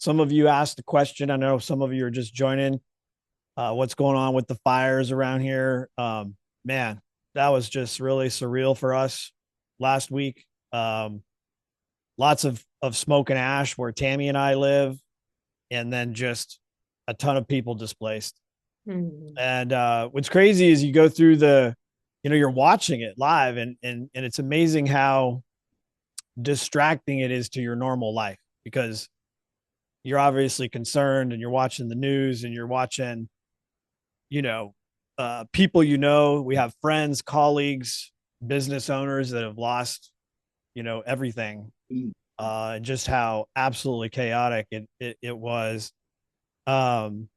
some of you asked a question. I know some of you are just joining. What's going on with the fires around here? Man, that was just really surreal for us last week. Lots of smoke and ash where Tammy and I live, and then just a ton of people displaced. Mm. And what's crazy is you go through you're watching it live, and it's amazing how distracting it is to your normal life because you're obviously concerned and you're watching the news and you're watching, you know, people, we have friends, colleagues, business owners that have lost, everything. And just how absolutely chaotic it was. Um,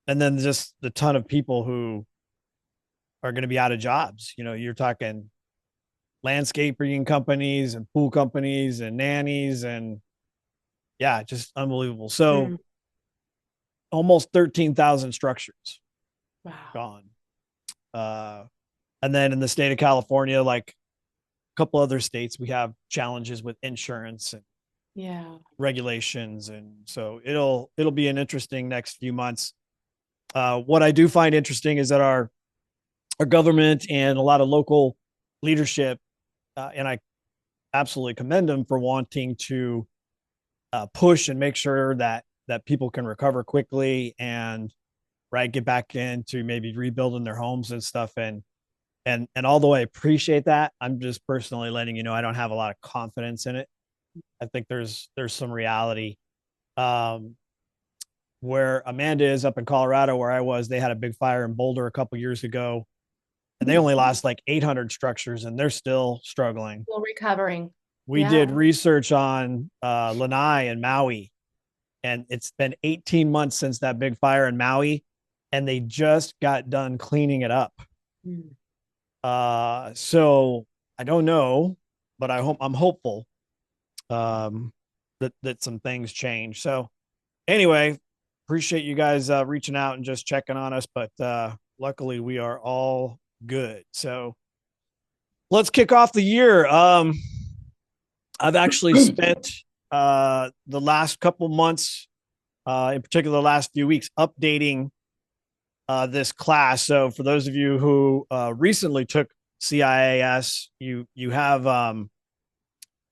and then just the ton of people who are going to be out of jobs. You're talking landscaping companies and pool companies and nannies and yeah, just unbelievable. So Mm. almost 13,000 structures Wow. gone. Uh, and then in the state of California, like a couple other states, we have challenges with insurance and Yeah. regulations, and so it'll be an interesting next few months. What I do find interesting is that our government and a lot of local leadership, and I absolutely commend them for wanting to push and make sure that people can recover quickly and right get back into maybe rebuilding their homes and stuff. And although I appreciate that, I'm just personally letting you know I don't have a lot of confidence in it. I think there's some reality. Um, where Amanda is up in Colorado, where I was, they had a big fire in Boulder a couple years ago, and they only lost like 800 structures, and they're still struggling. Still recovering. We did Yeah. research on Lanai and Maui, and it's been 18 months since that big fire in Maui, and they just got done cleaning it up. Mm. So I don't know, but I'm hopeful um, that some things change. So anyway, appreciate you guys reaching out and just checking on us, but luckily we are all good. So let's kick off the year. I've actually spent the last couple months, in particular, the last few weeks, updating this class. So for those of you who recently took CIAS, you have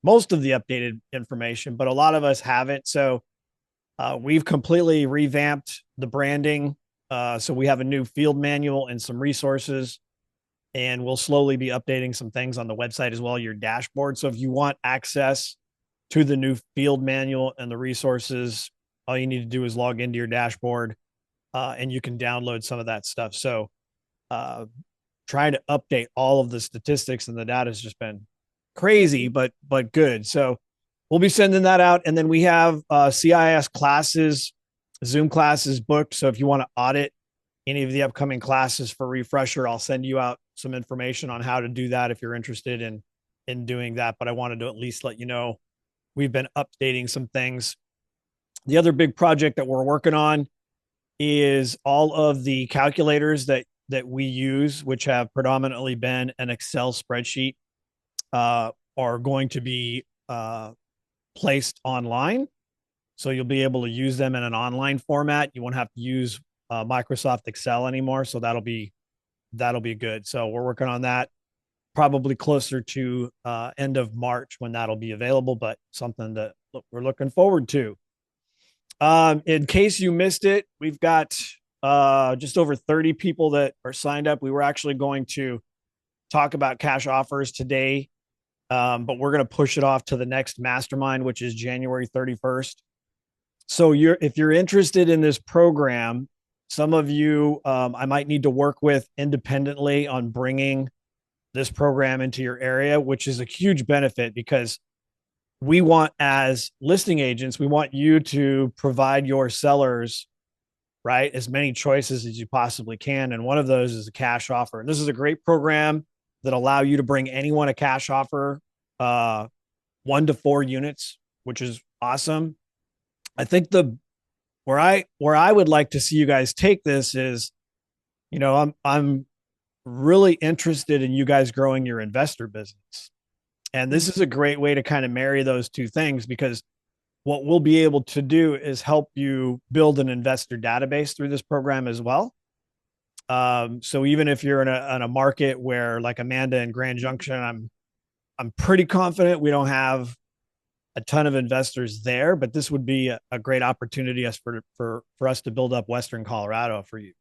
most of the updated information, but a lot of us haven't. So we've completely revamped the branding. So we have a new field manual and some resources, and we'll slowly be updating some things on the website as well, your dashboard. So if you want access to the new field manual and the resources, all you need to do is log into your dashboard, and you can download some of that stuff. So uh, trying to update all of the statistics and the data has just been crazy, but good. So we'll be sending that out, and then we have CIS classes, Zoom classes booked. So if you want to audit any of the upcoming classes for refresher, I'll send you out some information on how to do that if you're interested in doing that. But I wanted to at least let you know we've been updating some things. The other big project that we're working on is all of the calculators that we use, which have predominantly been an Excel spreadsheet, are going to be placed online. So you'll be able to use them in an online format. You won't have to use Microsoft Excel anymore. So that'll be good. So we're working on that, probably closer to end of March when that'll be available, but something that we're looking forward to. In case you missed it, we've got just over 30 people that are signed up. We were actually going to talk about cash offers today, but we're going to push it off to the next mastermind, which is January 31st. So if you're interested in this program, some of you I might need to work with independently on bringing this program into your area, which is a huge benefit because we want, as listing agents, we want you to provide your sellers, right, as many choices as you possibly can. And one of those is a cash offer. And this is a great program that allow you to bring anyone a cash offer, 1 to 4 units, which is awesome. I think where I would like to see you guys take this is, I'm really interested in you guys growing your investor business. And this is a great way to kind of marry those two things because what we'll be able to do is help you build an investor database through this program as well. So even if you're in a market where like Amanda in Grand Junction, I'm pretty confident we don't have a ton of investors there, but this would be a great opportunity for us to build up Western Colorado for you.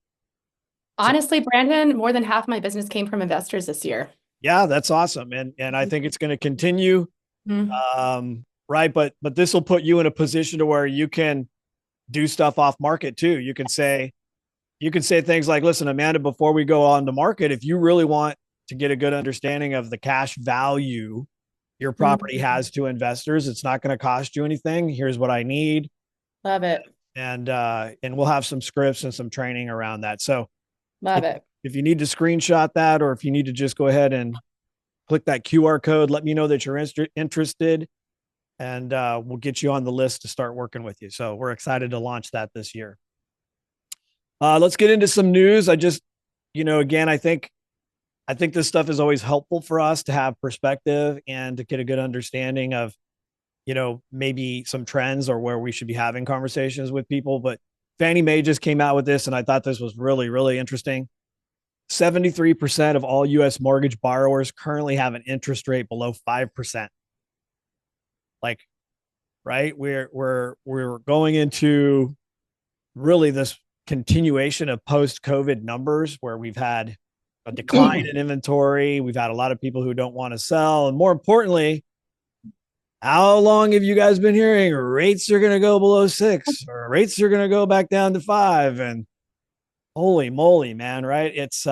So Honestly, Brandon, more than half my business came from investors this year. yeah, that's awesome, and I think it's going to continue. Mhm. Right, but this will put you in a position to where you can do stuff off market too. You can say things like, listen, Amanda, before we go on the market, if you really want to get a good understanding of the cash value your property Mhm. has to investors, it's not going to cost you anything. Here's what I need. Love it. And we'll have some scripts and some training around that. So Love if, it. if you need to screenshot that, or if you need to just go ahead and click that QR code, let me know that you're interested, and we'll get you on the list to start working with you. So we're excited to launch that this year. Let's get into some news. Again, I think this stuff is always helpful for us to have perspective and to get a good understanding of, maybe some trends or where we should be having conversations with people. But Fannie Mae just came out with this, and I thought this was really, really interesting. 73% of all US mortgage borrowers currently have an interest rate below 5%. Like, right? We're going into really this continuation of post-COVID numbers where we've had a decline in inventory. We've had a lot of people who don't want to sell. And more importantly, how long have you guys been hearing rates are going to go below 6 or rates are going to go back down to 5? And holy moly, man, right? It's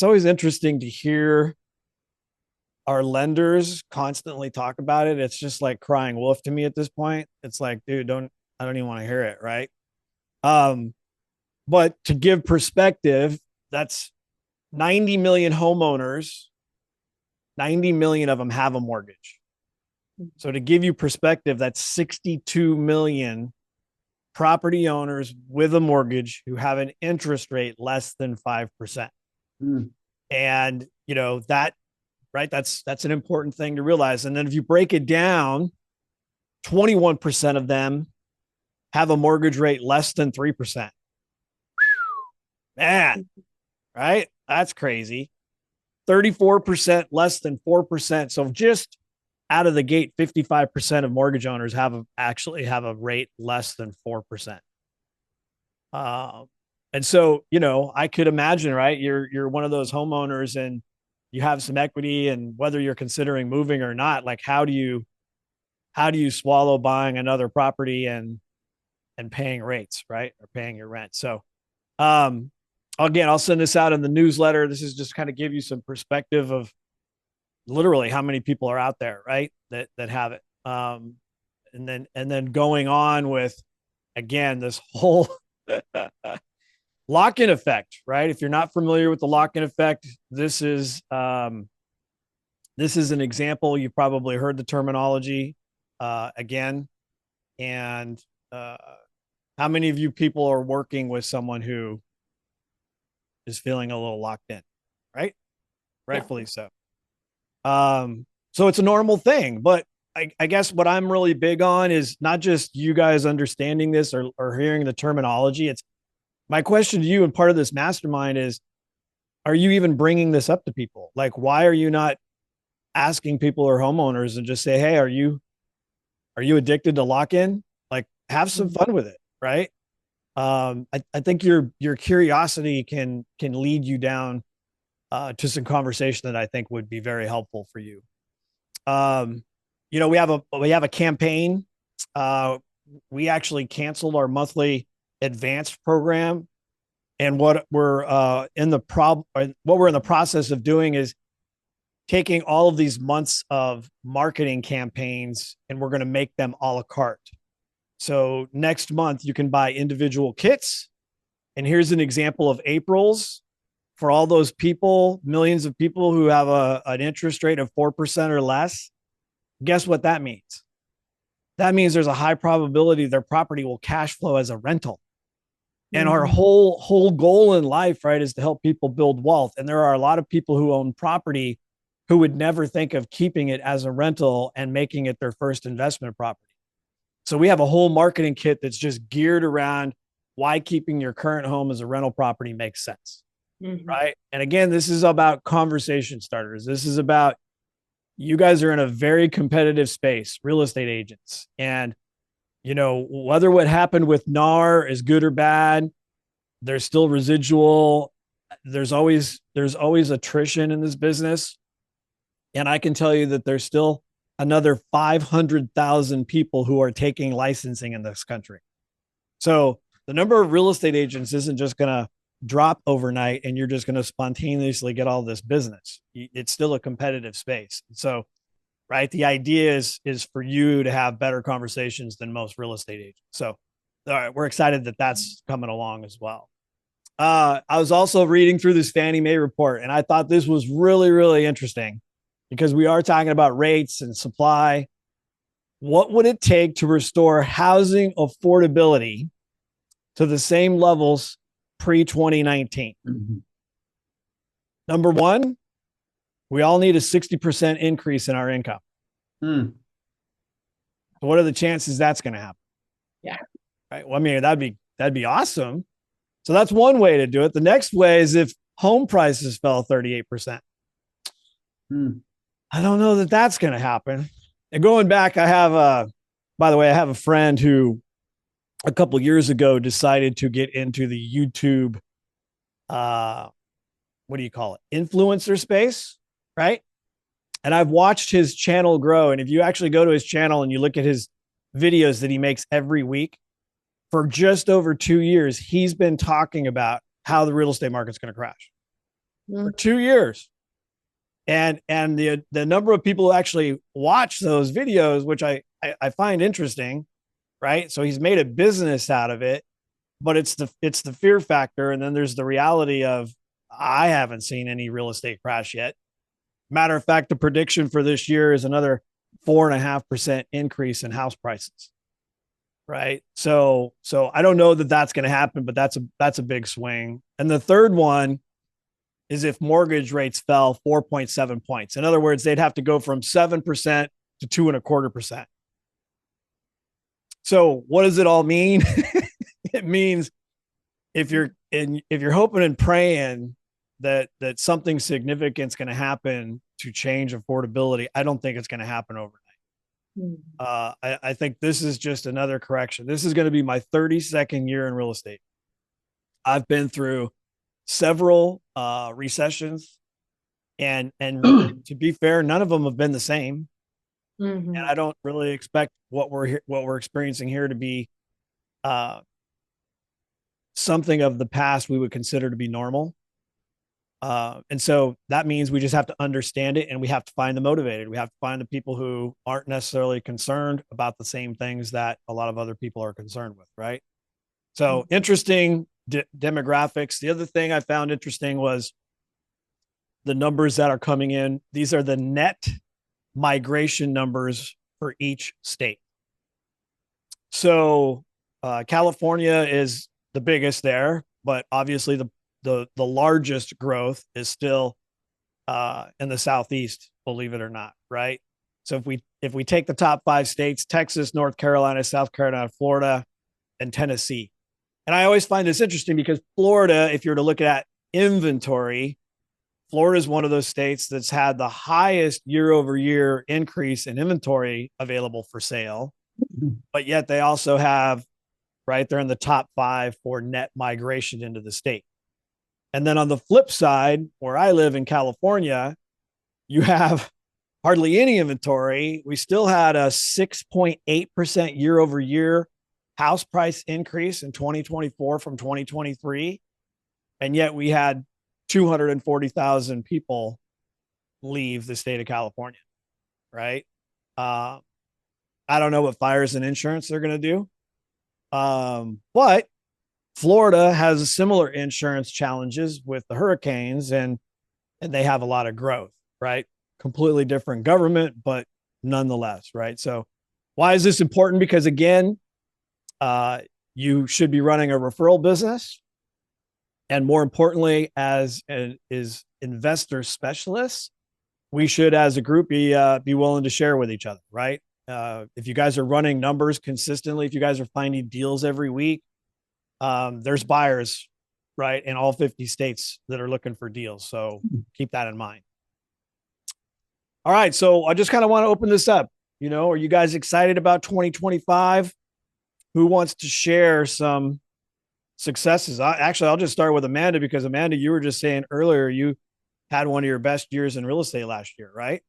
always interesting to hear our lenders constantly talk about it. It's just like crying wolf to me at this point. It's like, dude, I don't even want to hear it, right? Um, but to give perspective, that's 90 million homeowners, 90 million of them have a mortgage. So to give you perspective, that's 62 million property owners with a mortgage who have an interest rate less than 5%. Mm. And that, right, that's an important thing to realize. And then if you break it down, 21% of them have a mortgage rate less than 3%. Man, right? That's crazy. 34% less than 4%. So just out of the gate, 55% of mortgage owners actually have a rate less than 4%. And so, I could imagine, right? You're one of those homeowners and you have some equity, and whether you're considering moving or not, like how do you swallow buying another property and paying rates, right? Or paying your rent. So again, I'll send this out in the newsletter. This is just kind of give you some perspective of literally how many people are out there, right? That have it. And then going on with, again, this whole lock-in effect, right? If you're not familiar with the lock-in effect, this is an example. You've probably heard the terminology again. And how many of you people are working with someone who is feeling a little locked in, right? Yeah. Rightfully so. So it's a normal thing, but I guess what I'm really big on is not just you guys understanding this or hearing the terminology. It's my question to you, and part of this mastermind is, are you even bringing this up to people? Like, why are you not asking people or homeowners and just say, hey, are you addicted to lock in? Like, have some fun with it, right? I think your curiosity can lead you down to some conversation that I think would be very helpful for you. Um, we have a campaign. We actually canceled our monthly advanced program, and what we're in the process of doing is taking all of these months of marketing campaigns, and we're going to make them a la carte. So next month you can buy individual kits. And here's an example of April's for all those people, millions of people who have an interest rate of 4% or less. Guess what that means? That means there's a high probability their property will cash flow as a rental. And our whole goal in life, right, is to help people build wealth. And there are a lot of people who own property who would never think of keeping it as a rental and making it their first investment property. So we have a whole marketing kit that's just geared around why keeping your current home as a rental property makes sense. Mm-hmm. Right. And again, this is about conversation starters. This is about, you guys are in a very competitive space, real estate agents. And, whether what happened with NAR is good or bad, there's still residual. There's always attrition in this business. And I can tell you that there's still another 500,000 people who are taking licensing in this country. So the number of real estate agents isn't just going to drop overnight and you're just going to spontaneously get all this business. It's still a competitive space. So, right, the idea is for you to have better conversations than most real estate agents. So, all right, we're excited that that's coming along as well. I was also reading through this Fannie Mae report, and I thought this was really, really interesting because we are talking about rates and supply. What would it take to restore housing affordability to the same levels pre-2019? Mm-hmm. Number one, we all need a 60% increase in our income. Mm. So what are the chances that's going to happen? Yeah. Right. Well, I mean, that'd be awesome. So that's one way to do it. The next way is if home prices fell 38%. I don't know that that's going to happen. And going back, by the way, I have a friend who a couple of years ago decided to get into the YouTube, what do you call it? Influencer space, right? And I've watched his channel grow. And if you actually go to his channel and you look at his videos that he makes every week, for just over 2 years, he's been talking about how the real estate market's going to crash for 2 years. And the number of people who actually watch those videos, which I find interesting, right? So he's made a business out of it, but it's the fear factor. And then there's the reality of, I haven't seen any real estate crash yet. Matter of fact, the prediction for this year is another 4.5% increase in house prices. Right. So I don't know that that's going to happen, but that's a big swing. And the third one is if mortgage rates fell 4.7 points. In other words, they'd have to go from 7% to 2.25%. So what does it all mean? It means if you're hoping and praying that something significant is going to happen to change affordability, I don't think it's going to happen overnight. I think this is just another correction. This is going to be my 32nd year in real estate. I've been through several recessions, and to be fair, none of them have been the same. Mm-hmm. And I don't really expect what we're experiencing here to be something of the past we would consider to be normal. And so that means we just have to understand it, and we have to find the motivated. We have to find the people who aren't necessarily concerned about the same things that a lot of other people are concerned with. Right. So interesting demographics. The other thing I found interesting was the numbers that are coming in. These are the net migration numbers for each state. So California is the biggest there, but obviously the largest growth is still in the Southeast, believe it or not, right? So if we take the top 5 states, Texas, North Carolina, South Carolina, Florida, and Tennessee. And I always find this interesting because Florida, if you're to look at inventory, Florida is one of those states that's had the highest year-over-year increase in inventory available for sale, but yet they also have, right, they're in the top 5 for net migration into the state. And then on the flip side, where I live in California, you have hardly any inventory. We still had a 6.8% year over year house price increase in 2024 from 2023. And yet we had 240,000 people leave the state of California, right? I don't know what fires and insurance they're going to do. But Florida has similar insurance challenges with the hurricanes, and they have a lot of growth, right? Completely different government, but nonetheless, right? So why is this important? Because again, you should be running a referral business. And more importantly, as investor specialists, we should, as a group, be willing to share with each other, right? If you guys are running numbers consistently, if you guys are finding deals every week, there's buyers, right, in all 50 states that are looking for deals. So keep that in mind. All right. So I just kind of want to open this up. Are you guys excited about 2025? Who wants to share some successes? I'll just start with Amanda because Amanda, you were just saying earlier you had one of your best years in real estate last year, right?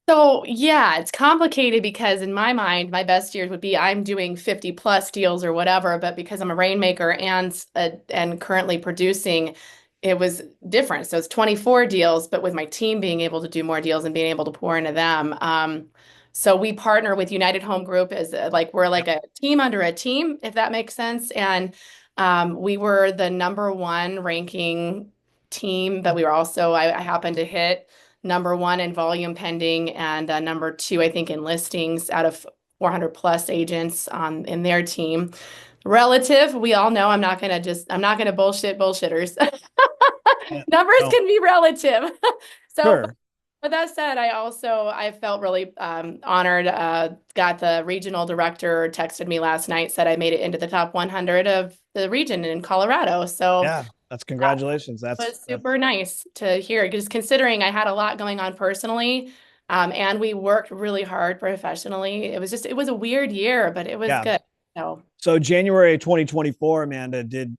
So yeah, it's complicated because in my mind, my best years would be I'm doing 50 plus deals or whatever, but because I'm a rainmaker and currently producing, it was different. So it's 24 deals, but with my team being able to do more deals and being able to pour into them. So we partner with United Home Group as like we're like Yep. a team under a team, if that makes sense. And we were the number one ranking team, but we were also I happened to hit number one in volume pending and number two, I think, in listings out of 400 plus agents in their team. Relative, we all know I'm not gonna bullshit bullshitters. Yeah. Numbers No, can be relative. So, sure. but that said, I felt really honored. Got the regional director texted me last night, said I made it into the top 100 of the region in Colorado. So Yeah. That's congratulations. was That's super nice to hear, just considering I had a lot going on personally, and we worked really hard professionally. It was a weird year, but it was yeah. good. So So January 2024, Amanda, did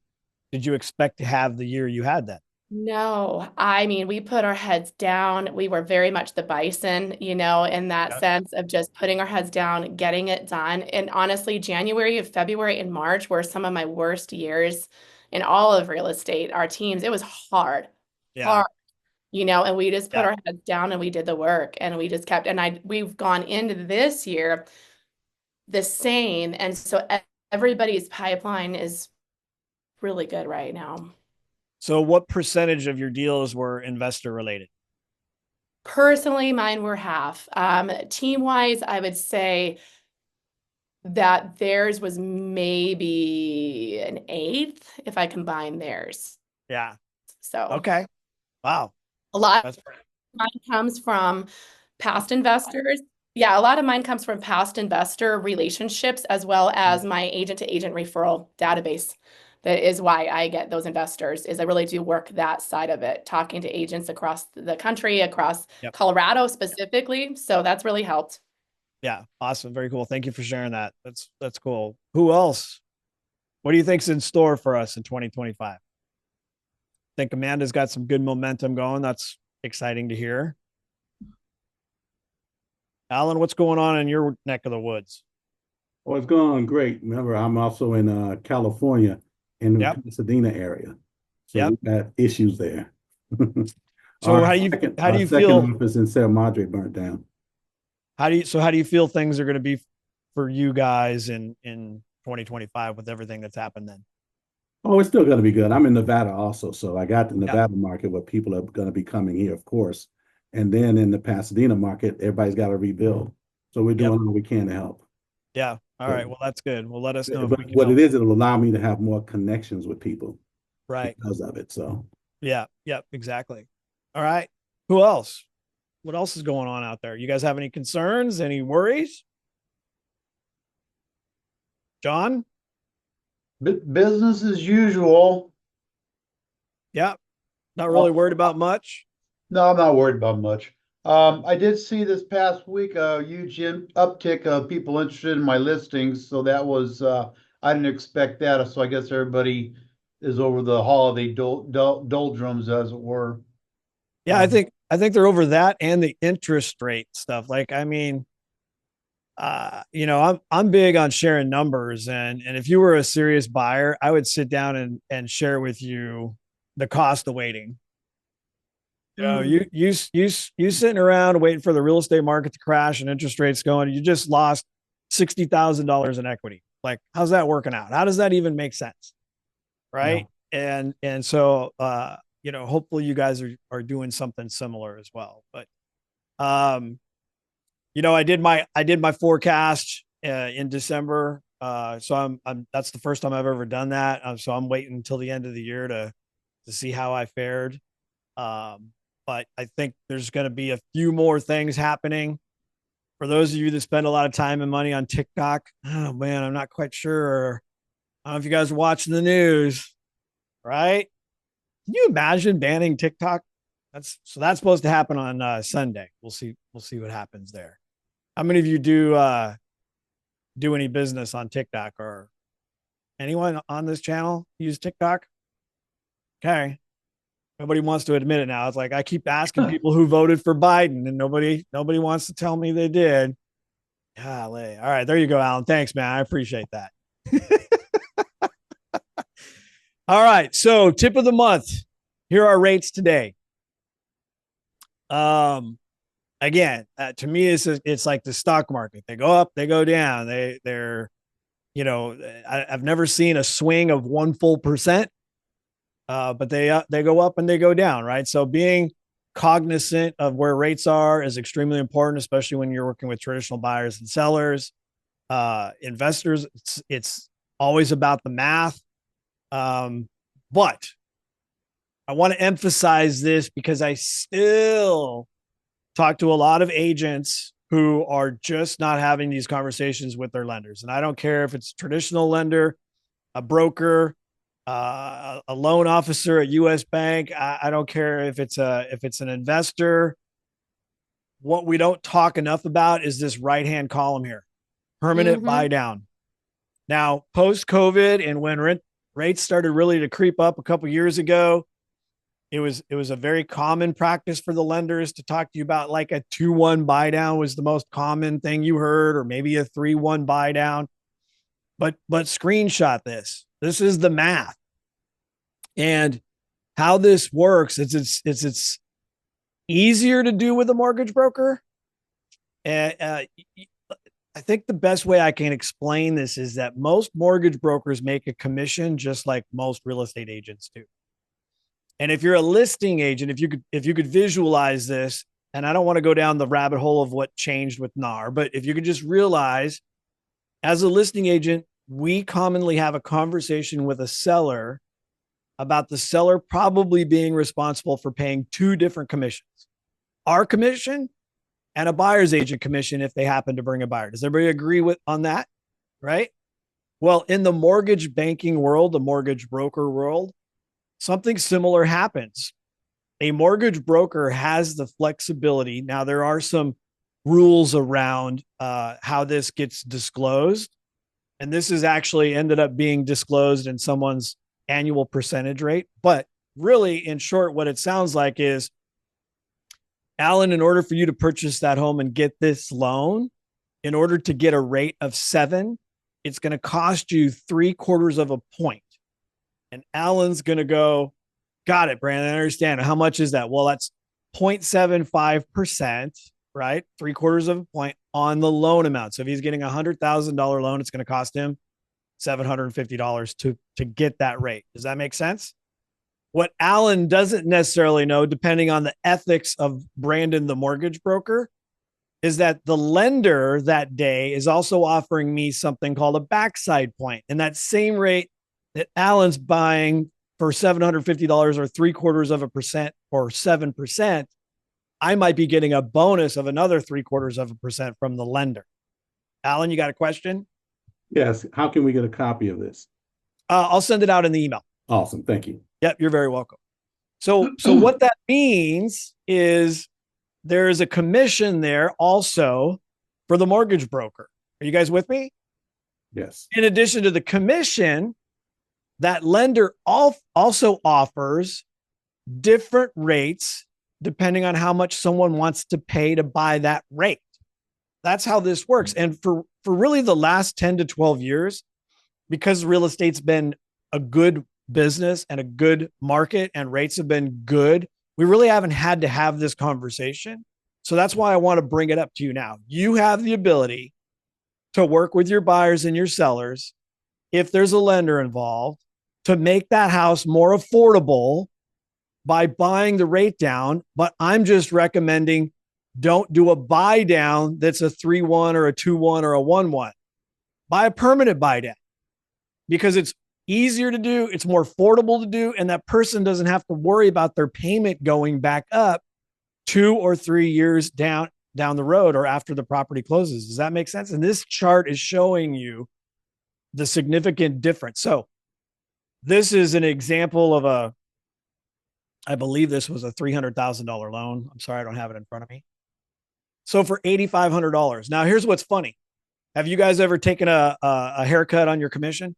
you expect to have the year you had that? no, I mean, we put our heads down. We were very much the bison, in that Yeah. sense of just putting our heads down, getting it done. And honestly, January, February, and March were some of my worst years in all of real estate. Our teams, it was hard, Yeah. hard. And we just put Yeah. our heads down and we did the work and we just kept, and we've gone into this year the same. And so everybody's pipeline is really good right now. So what percentage of your deals were investor related? Personally, mine were half. Team wise, I would say that theirs was maybe an eighth if I combine theirs. Yeah. So Okay. Wow. a lot That's mine comes from past investors. Yeah, a lot of mine comes from past investor relationships as well as my agent to agent referral database. That is why I get those investors is I really do work that side of it, talking to agents across the country, across yep. Colorado specifically. So that's really helped. Yeah. Awesome. Very cool. Thank you for sharing that. That's cool. Who else? What do you think's in store for us in 2025? Think Amanda's got some good momentum going. That's exciting to hear. Alan, what's going on in your neck of the woods? Oh, it's going great. Remember, I'm also in California in the Yep. Pasadena area. So Yep. we've got issues there. So how do Our you second feel office in Sierra Madre burnt down. how do you feel things are going to be for you guys in 2025 with everything that's happened then? Oh, it's still going to be good. I'm in Nevada also. So I got the Yep. Nevada market where people are going to be coming here, of course. And then in the Pasadena market, everybody's got to rebuild. So we're Yep. doing all we can to help. Yeah. All So, right. Well, that's good. Well, let us know if we but can what help. it is, it'll allow me to have more connections with people Right. because of it. So Yeah. Yep. Exactly. All right. Who else? What else is going on out there? You guys have any concerns? Any worries? John? Business as usual. Yeah. Not Uh, really worried about much. No, I'm not worried about much. I did see this past week a huge uptick of people interested in my listings, so that was I didn't expect that. So I guess everybody is over the holiday doldrums, as it were. Yeah, Um, I think they're over that and the interest rate stuff. Like, I mean, I'm big on sharing numbers, and if you were a serious buyer, I would sit down and share with you the cost of waiting. Mm. You sitting around waiting for the real estate market to crash and interest rates going, you just lost $60,000 in equity. Like, how's that working out? How does that even make sense? yeah. Right. And so hopefully you guys are doing something similar as well. But um, I did my forecast in December. So I'm that's the first time I've ever done that. So I'm waiting until the end of the year to see how I fared. Um, but I think there's going to be a few more things happening for those of you that spend a lot of time and money on TikTok, oh man, I'm not quite sure. I don't know if you guys are watching the news, right? Can you imagine banning TikTok? That's supposed to happen on Sunday. We'll see. We'll see what happens there. How many of you do any business on TikTok, or anyone on this channel use TikTok? Okay. Nobody wants to admit it now. It's like I keep asking people who voted for Biden, and nobody wants to tell me they did. Golly. All right, there you go, Alan. Thanks, man. I appreciate that. All right, so tip of the month. Here are rates today. Again, to me, it's like the stock market. They go up, they go down. They're I've never seen a swing of 1 full percent. But they go up and they go down, right? So being cognizant of where rates are is extremely important, especially when you're working with traditional buyers and sellers, investors. It's always about the math. But I want to emphasize this because I still talk to a lot of agents who are just not having these conversations with their lenders. And I don't care if it's a traditional lender, a broker, a loan officer at US Bank. I don't care if it's an investor. What we don't talk enough about is this right-hand column here, permanent buy down. Now, post-COVID and when rates started really to creep up a couple years ago, it was a very common practice for the lenders to talk to you about like a 2-1 buy down was the most common thing you heard, or maybe a 3-1 buy down. But screenshot this. This is the math. And how this works is it's easier to do with a mortgage broker. I think the best way I can explain this is that most mortgage brokers make a commission just like most real estate agents do. And if you're a listing agent, if you could visualize this, and I don't want to go down the rabbit hole of what changed with NAR, but if you could just realize, as a listing agent, we commonly have a conversation with a seller about the seller probably being responsible for paying 2 different commissions, our commission and a buyer's agent commission if they happen to bring a buyer. Does everybody agree on that? Right? Well, in the mortgage banking world, the mortgage broker world, something similar happens. A mortgage broker has the flexibility. Now, there are some rules around how this gets disclosed. And this is actually ended up being disclosed in someone's annual percentage rate. But really, in short, what it sounds like is, Alan, in order for you to purchase that home and get this loan, in order to get a rate of 7, it's going to cost you 3/4 of a point. And Alan's going to go, got it, Brandon, I understand. How much is that? Well, that's 0.75%, right? 3/4 of a point on the loan amount. So if he's getting a $100,000 loan, it's going to cost him $750 to get that rate. Does that make sense? What Alan doesn't necessarily know, depending on the ethics of Brandon, the mortgage broker, is that the lender that day is also offering me something called a backside point. And that same rate that Alan's buying for $750 or 0.75% or 7%, I might be getting a bonus of another 0.75% from the lender. Alan, you got a question? Yes. How can we get a copy of this? I'll send it out in the email. Awesome. Thank you. Yep, you're very welcome. So what that means is there is a commission there also for the mortgage broker. Are you guys with me? Yes. In addition to the commission, that lender also offers different rates depending on how much someone wants to pay to buy that rate. That's how this works. And for really the last 10 to 12 years, because real estate's been a good business and a good market and rates have been good, we really haven't had to have this conversation. So that's why I want to bring it up to you now. You have the ability to work with your buyers and your sellers, if there's a lender involved, to make that house more affordable by buying the rate down. But I'm just recommending don't do a buy down that's a 3-1 or a 2-1 or a 1-1. Buy a permanent buy down because it's easier to do, it's more affordable to do, and that person doesn't have to worry about their payment going back up 2 or 3 years down down the road or after the property closes. Does that make sense? And this chart is showing you the significant difference. So this is an example of I believe this was a $300,000 loan. I'm sorry, I don't have it in front of me. So for $8,500. Now here's what's funny. Have you guys ever taken a haircut on your commission?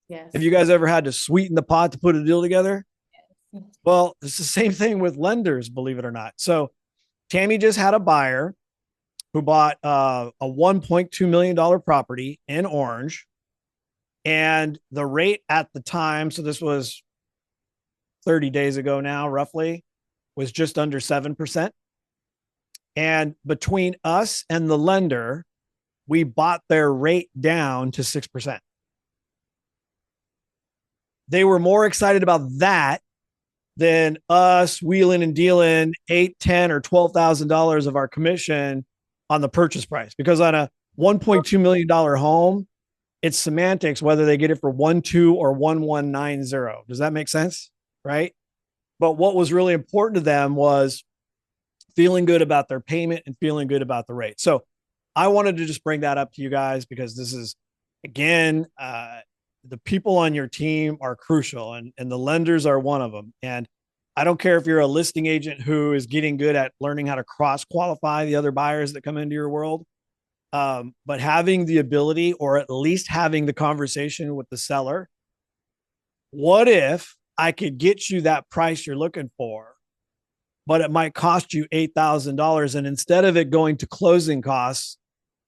Yes. Have you guys ever had to sweeten the pot to put a deal together? Yes. Well, it's the same thing with lenders, believe it or not. So Tammy just had a buyer who bought a $1.2 million property in Orange. And the rate at the time, so this was 30 days ago now, roughly, was just under 7%. And between us and the lender, we bought their rate down to 6%. They were more excited about that than us wheeling and dealing $8, $10, or $12,000 of our commission on the purchase price. Because on a $1.2 million home, it's semantics whether they get it for 1.2 or 1.190. Does that make sense? Right? But what was really important to them was feeling good about their payment and feeling good about the rate. So I wanted to just bring that up to you guys because this is, again, the people on your team are crucial, and the lenders are one of them. And I don't care if you're a listing agent who is getting good at learning how to cross qualify the other buyers that come into your world. But having the ability, or at least having the conversation with the seller, what if I could get you that price you're looking for, but it might cost you $8,000. And instead of it going to closing costs,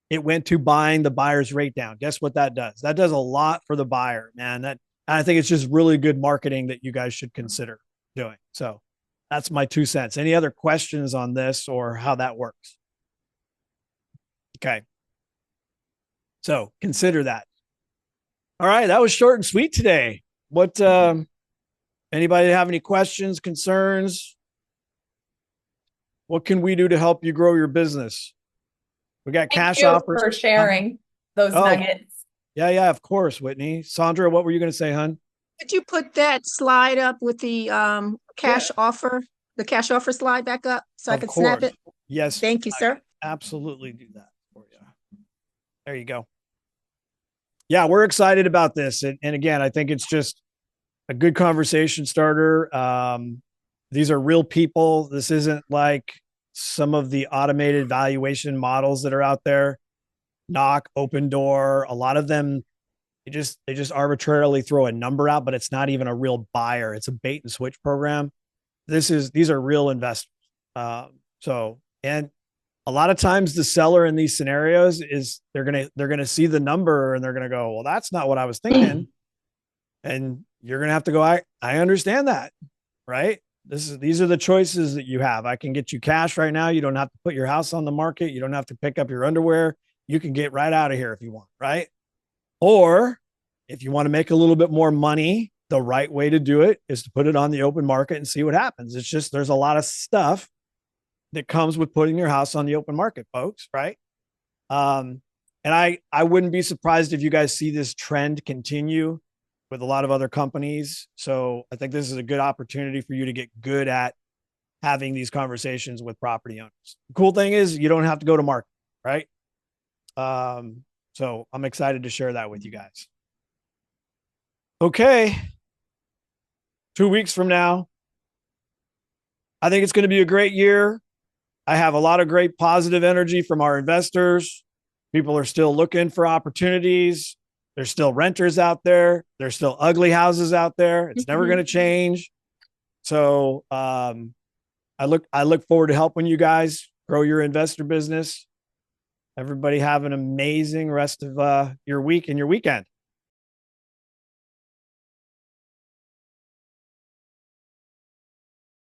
it went to buying the buyer's rate down. Guess what that does? That does a lot for the buyer, man. And I think it's just really good marketing that you guys should consider doing. So that's my 2 cents. Any other questions on this or how that works? Okay. So consider that. All right. That was short and sweet today. What, anybody have any questions, concerns? What can we do to help you grow your business? We got Thank cash you offers for sharing those Oh. nuggets. Yeah, of course, Whitney. Sandra, what were you going to say, hon? Could you put that slide up with the cash offer, the cash offer slide back up so I Of could snap course. it? Yes. Thank you, I sir. can absolutely do that for you. There you go. Yeah, we're excited about this. And again, I think it's just a good conversation starter. These are real people. This isn't like some of the automated valuation models that are out there. Knock, open door. A lot of them, they just arbitrarily throw a number out, but it's not even a real buyer. It's a bait and switch program. These are real investors. And a lot of times the seller in these scenarios is they're gonna see the number and they're gonna go, well, that's not what I was thinking. And you're gonna have to go, I understand that, right? These are the choices that you have. I can get you cash right now. You don't have to put your house on the market. You don't have to pick up your underwear. You can get right out of here if you want, right? Or if you want to make a little bit more money, the right way to do it is to put it on the open market and see what happens. It's just, there's a lot of stuff that comes with putting your house on the open market, folks, right? And I wouldn't be surprised if you guys see this trend continue with a lot of other companies. So I think this is a good opportunity for you to get good at having these conversations with property owners. The cool thing is you don't have to go to market, right? So I'm excited to share that with you guys. Okay. 2 weeks from now, I think it's going to be a great year. I have a lot of great positive energy from our investors. People are still looking for opportunities. There's still renters out there. There's still ugly houses out there. It's never going to change. So I look forward to helping you guys grow your investor business. Everybody have an amazing rest of your week and your weekend.